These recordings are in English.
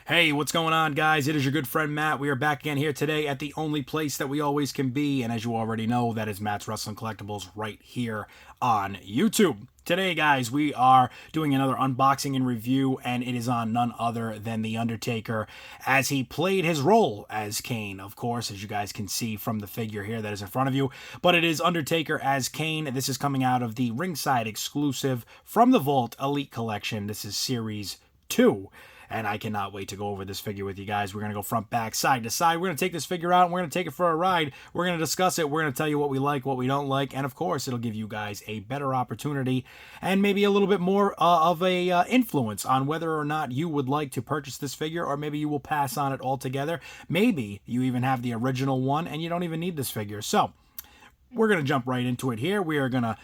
Hey, what's going on, guys? It is your good friend Matt. We are back again here today at the only place that we always can be, and as you already know, that is Matt's Wrestling Collectibles right here on YouTube. Today, guys, we are doing another unboxing and review, and it is on none other than The Undertaker, as he played his role as Kane, of course, as you guys can see from the figure here that is in front of you. But it is Undertaker as Kane. This is coming out of the Ringside exclusive from the Vault Elite Collection. This is Series 2. And I cannot wait to go over this figure with you guys. We're going to go front, back, side to side. We're going to take this figure out and we're going to take it for a ride. We're going to discuss it. We're going to tell you what we like, what we don't like. And of course, it'll give you guys a better opportunity and maybe a little bit more of a influence on whether or not you would like to purchase this figure, or maybe you will pass on it altogether. Maybe you even have the original one and you don't even need this figure. So we're going to jump right into it here. We are going to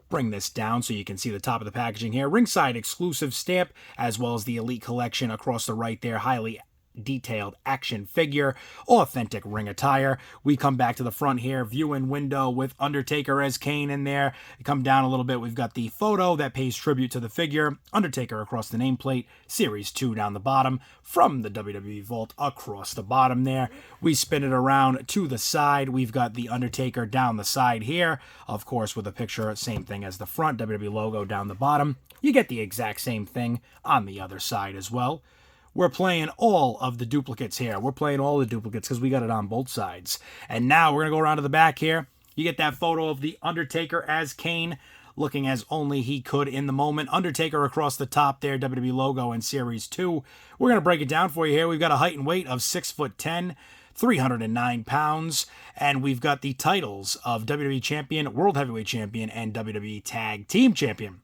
bring this down so you can see the top of the packaging here. Ringside exclusive stamp, as well as the Elite Collection across the right there. Highly detailed action figure, authentic ring attire. We come back to the front here, viewing window with Undertaker as Kane in there. Come down a little bit, we've got the photo that pays tribute to the figure, Undertaker across the nameplate, Series 2 down the bottom, from the WWE Vault across the bottom there. We spin it around to the side, we've got the Undertaker down the side here, of course with a picture, same thing as the front, WWE logo down the bottom. You get the exact same thing on the other side as well. We're playing all of the duplicates here. We're playing all the duplicates because we got it on both sides. And now we're going to go around to the back here. You get that photo of the Undertaker as Kane, looking as only he could in the moment. Undertaker across the top there, WWE logo in Series 2. We're going to break it down for you here. We've got a height and weight of 6'10", 309 pounds, and we've got the titles of WWE Champion, World Heavyweight Champion, and WWE Tag Team Champion.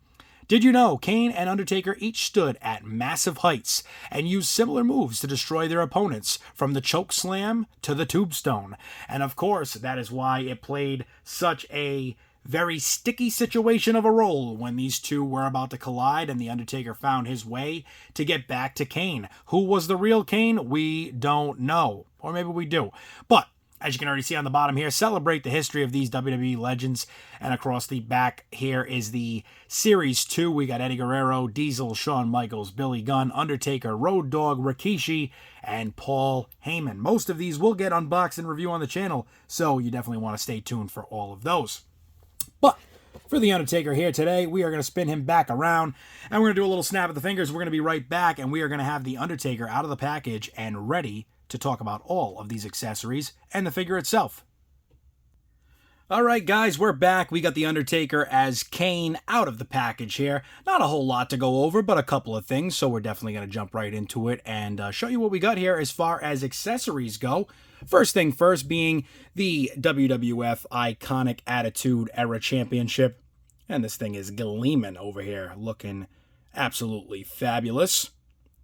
Did you know Kane and Undertaker each stood at massive heights and used similar moves to destroy their opponents, from the choke slam to the tombstone? And of course, that is why it played such a very sticky situation of a role when these two were about to collide and the Undertaker found his way to get back to Kane. Who was the real Kane? We don't know. Or maybe we do. But as you can already see on the bottom here, celebrate the history of these WWE legends. And across the back here is the Series 2. We got Eddie Guerrero, Diesel, Shawn Michaels, Billy Gunn, Undertaker, Road Dogg, Rikishi, and Paul Heyman. Most of these will get unboxed and review on the channel, so you definitely want to stay tuned for all of those. But for the Undertaker here today, we are going to spin him back around, and we're going to do a little snap of the fingers. We're going to be right back, and we are going to have the Undertaker out of the package and ready to talk about all of these accessories and the figure itself. Alright guys, we're back. We got the Undertaker as Kane out of the package here. Not a whole lot to go over, but a couple of things, so we're definitely going to jump right into it and show you what we got here as far as accessories go. First thing first being the WWF Iconic Attitude Era Championship. And this thing is gleaming over here, looking absolutely fabulous.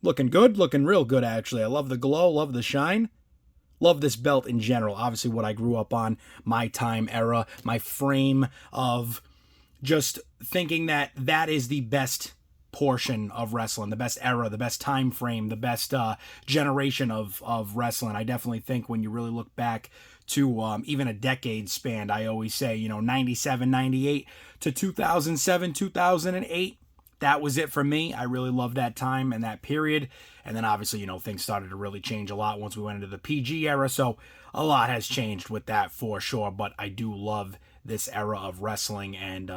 Looking good, looking real good, actually. I love the glow, love the shine. Love this belt in general. Obviously, what I grew up on, my time era, my frame of just thinking that that is the best portion of wrestling, the best era, the best time frame, the best generation of wrestling. I definitely think when you really look back to even a decade span, I always say, 97, 98 to 2007, 2008. That was it for me. I really loved that time and that period. And then obviously, things started to really change a lot once we went into the PG era. So a lot has changed with that for sure. But I do love this era of wrestling and,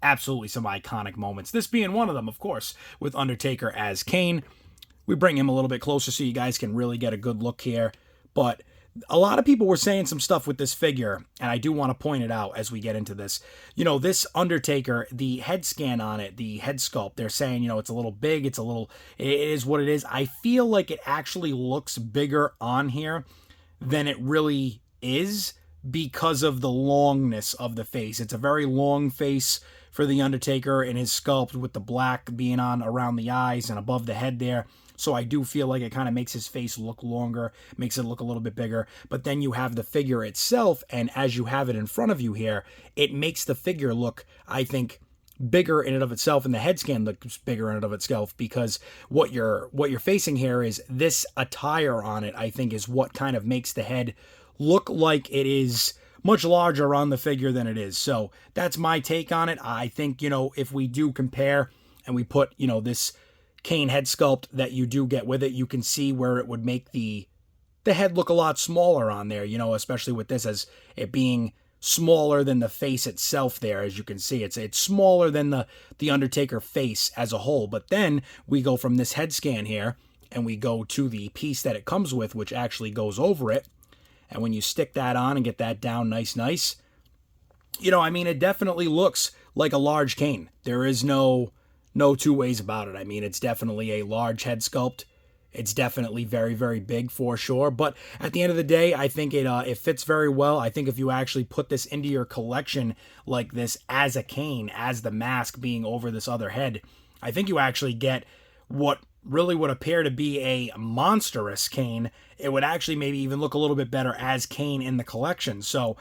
absolutely some iconic moments. This being one of them, of course, with Undertaker as Kane. We bring him a little bit closer so you guys can really get a good look here. But a lot of people were saying some stuff with this figure, and I do want to point it out as we get into this. This Undertaker, the head scan on it, the head sculpt, they're saying, it's a little big, it is what it is. I feel like it actually looks bigger on here than it really is because of the longness of the face. It's a very long face for the Undertaker in his sculpt, with the black being on around the eyes and above the head there. So I do feel like it kind of makes his face look longer, makes it look a little bit bigger. But then you have the figure itself, and as you have it in front of you here, it makes the figure look, I think, bigger in and of itself, and the head scan looks bigger in and of itself, because what you're facing here is this attire on it, I think, is what kind of makes the head look like it is much larger on the figure than it is. So that's my take on it. I think, if we do compare and we put, this Kane head sculpt that you do get with it, you can see where it would make the head look a lot smaller on there, you know, especially with this as it being smaller than the face itself there. As you can see, it's smaller than the Undertaker face as a whole. But then we go from this head scan here and we go to the piece that it comes with, which actually goes over it. And when you stick that on and get that down nice, you know, I mean, it definitely looks like a large Kane. There is no two ways about it. I mean, it's definitely a large head sculpt. It's definitely very, very big for sure. But at the end of the day, I think it fits very well. I think if you actually put this into your collection like this as a Kane, as the mask being over this other head, I think you actually get what really would appear to be a monstrous Kane. It would actually maybe even look a little bit better as Kane in the collection. So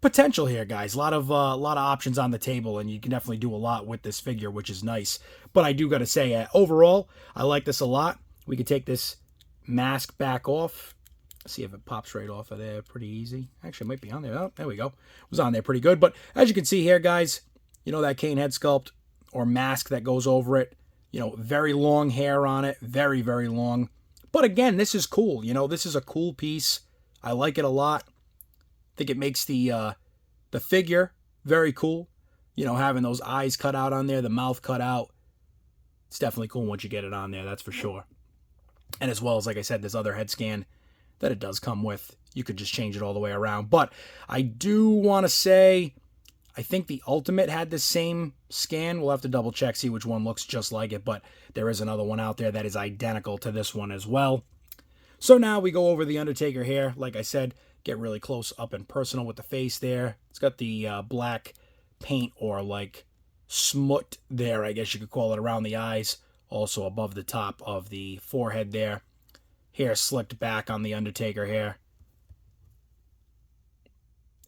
potential here, guys. A lot of options on the table, and you can definitely do a lot with this figure, which is nice. But I do got to say, overall, I like this a lot. We could take this mask back off. See if it pops right off of there pretty easy. Actually, it might be on there. Oh, there we go. It was on there pretty good. But as you can see here, guys, you know, that Kane head sculpt or mask that goes over it, you know, very long hair on it. Very, very long. But again, this is cool. You know, this is a cool piece. I like it a lot. I think it makes the figure very cool. You know, having those eyes cut out on there, the mouth cut out. It's definitely cool once you get it on there, that's for sure. And as well as, like I said, this other head scan that it does come with. You could just change it all the way around. But I do want to say, I think the Ultimate had the same scan. We'll have to double check, see which one looks just like it. But there is another one out there that is identical to this one as well. So now we go over the Undertaker here. Like I said, get really close up and personal with the face there. It's got the black paint or like smut there, I guess you could call it, around the eyes. Also above the top of the forehead there. Hair slicked back on the Undertaker here.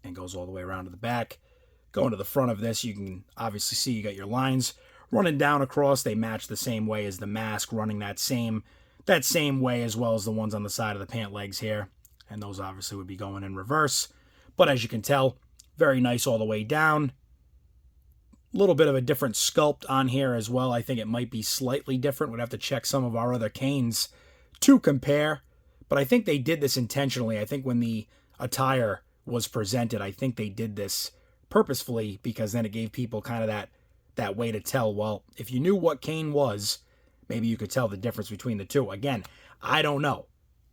And goes all the way around to the back. Going to the front of this, you can obviously see you got your lines running down across. They match the same way as the mask, running that same way as well as the ones on the side of the pant legs here. And those obviously would be going in reverse. But as you can tell, very nice all the way down. A little bit of a different sculpt on here as well. I think it might be slightly different. We'd have to check some of our other Kanes to compare. But I think they did this intentionally. I think when the attire was presented, I think they did this purposefully because then it gave people kind of that way to tell, well, if you knew what Kane was, maybe you could tell the difference between the two. Again, I don't know.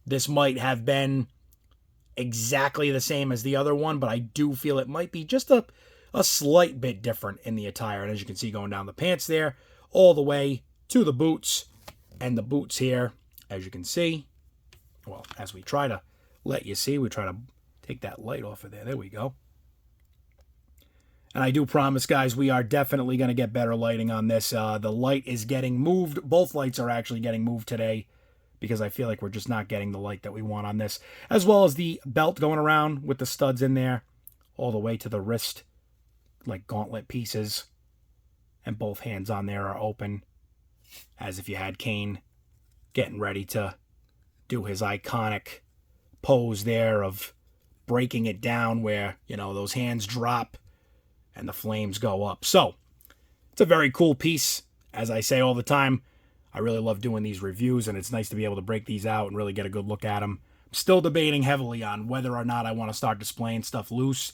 This might have been exactly the same as the other one, but I do feel it might be just a slight bit different in the attire. And as you can see, going down the pants there, all the way to the boots. And the boots here, as you can see, well, as we try to let you see, we try to take that light off of there. There we go. And I do promise, guys, we are definitely going to get better lighting on this. The light is getting moved. Both lights are actually getting moved today because I feel like we're just not getting the light that we want on this. As well as the belt going around with the studs in there all the way to the wrist, like gauntlet pieces. And both hands on there are open, as if you had Kane getting ready to do his iconic pose there of breaking it down where, you know, those hands drop and the flames go up. So, it's a very cool piece. As I say all the time, I really love doing these reviews, and it's nice to be able to break these out and really get a good look at them. I'm still debating heavily on whether or not I want to start displaying stuff loose.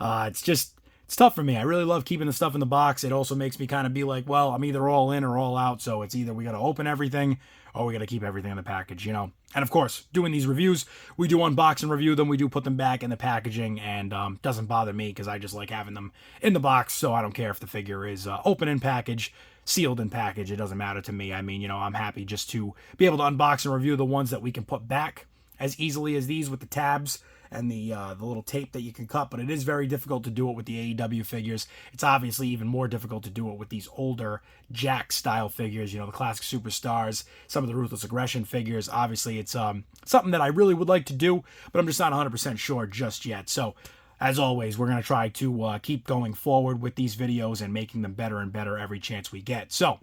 It's tough for me. I really love keeping the stuff in the box. It also makes me kind of be like, well, I'm either all in or all out, so it's either we got to open everything or we got to keep everything in the package, you know. And of course, doing these reviews, we do unbox and review them. We do put them back in the packaging, and doesn't bother me because I just like having them in the box, so I don't care if the figure is open in package, sealed in package. It doesn't matter to me. I mean, you know, I'm happy just to be able to unbox and review the ones that we can put back as easily as these with the tabs and the little tape that you can cut, but it is very difficult to do it with the AEW figures. It's obviously even more difficult to do it with these older Jack-style figures, you know, the classic superstars, some of the Ruthless Aggression figures. Obviously, it's something that I really would like to do, but I'm just not 100% sure just yet. So, as always, we're going to try to keep going forward with these videos and making them better and better every chance we get. So,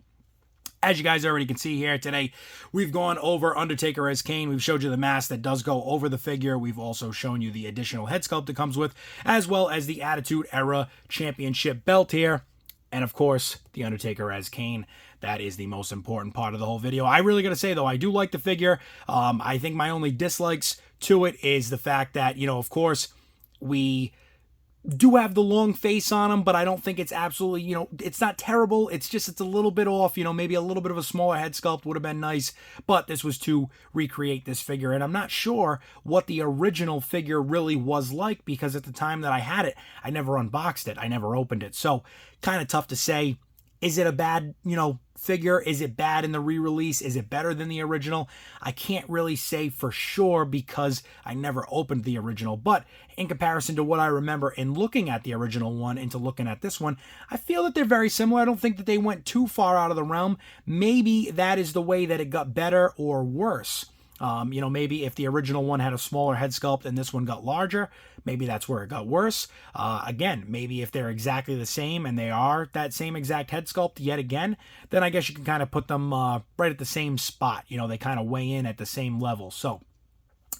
as you guys already can see here today, we've gone over Undertaker as Kane. We've showed you the mask that does go over the figure. We've also shown you the additional head sculpt that comes with, as well as the Attitude Era Championship belt here. And of course, The Undertaker as Kane. That is the most important part of the whole video. I really got to say, though, I do like the figure. I think my only dislikes to it is the fact that, of course, we do have the long face on him, but I don't think it's absolutely, it's not terrible. It's a little bit off, maybe a little bit of a smaller head sculpt would have been nice, but this was to recreate this figure. And I'm not sure what the original figure really was like, because at the time that I had it, I never unboxed it. I never opened it. So kind of tough to say. Is it a bad, figure? Is it bad in the re-release? Is it better than the original? I can't really say for sure because I never opened the original. But in comparison to what I remember in looking at the original one into looking at this one, I feel that they're very similar. I don't think that they went too far out of the realm. Maybe that is the way that it got better or worse. Maybe if the original one had a smaller head sculpt and this one got larger, maybe that's where it got worse. Again, maybe if they're exactly the same and they are that same exact head sculpt yet again, then I guess you can kind of put them right at the same spot. They kind of weigh in at the same level. So,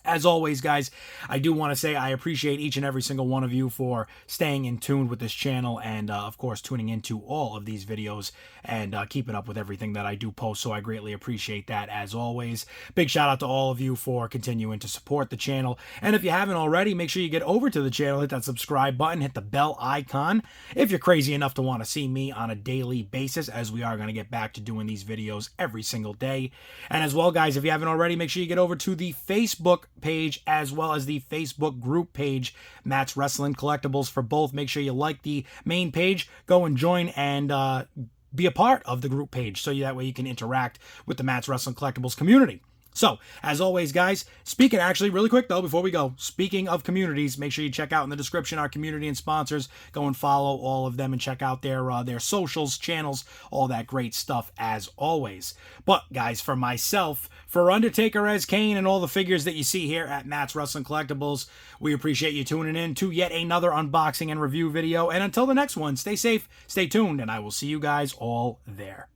as always, guys, I do want to say I appreciate each and every single one of you for staying in tune with this channel and, of course, tuning into all of these videos and keeping up with everything that I do post, so I greatly appreciate that, as always. Big shout out to all of you for continuing to support the channel, and if you haven't already, make sure you get over to the channel, hit that subscribe button, hit the bell icon if you're crazy enough to want to see me on a daily basis, as we are going to get back to doing these videos every single day. And as well, guys, if you haven't already, make sure you get over to the Facebook page as well as the Facebook group page, Matt's Wrestling Collectibles, for both. Make sure you like the main page, go and join and be a part of the group page, so that way you can interact with the Matt's Wrestling Collectibles community. So, as always, guys, actually, really quick, though, before we go, speaking of communities, make sure you check out in the description our community and sponsors. Go and follow all of them and check out their socials, channels, all that great stuff, as always. But, guys, for myself, for Undertaker as Kane and all the figures that you see here at Matt's Wrestling Collectibles, we appreciate you tuning in to yet another unboxing and review video. And until the next one, stay safe, stay tuned, and I will see you guys all there.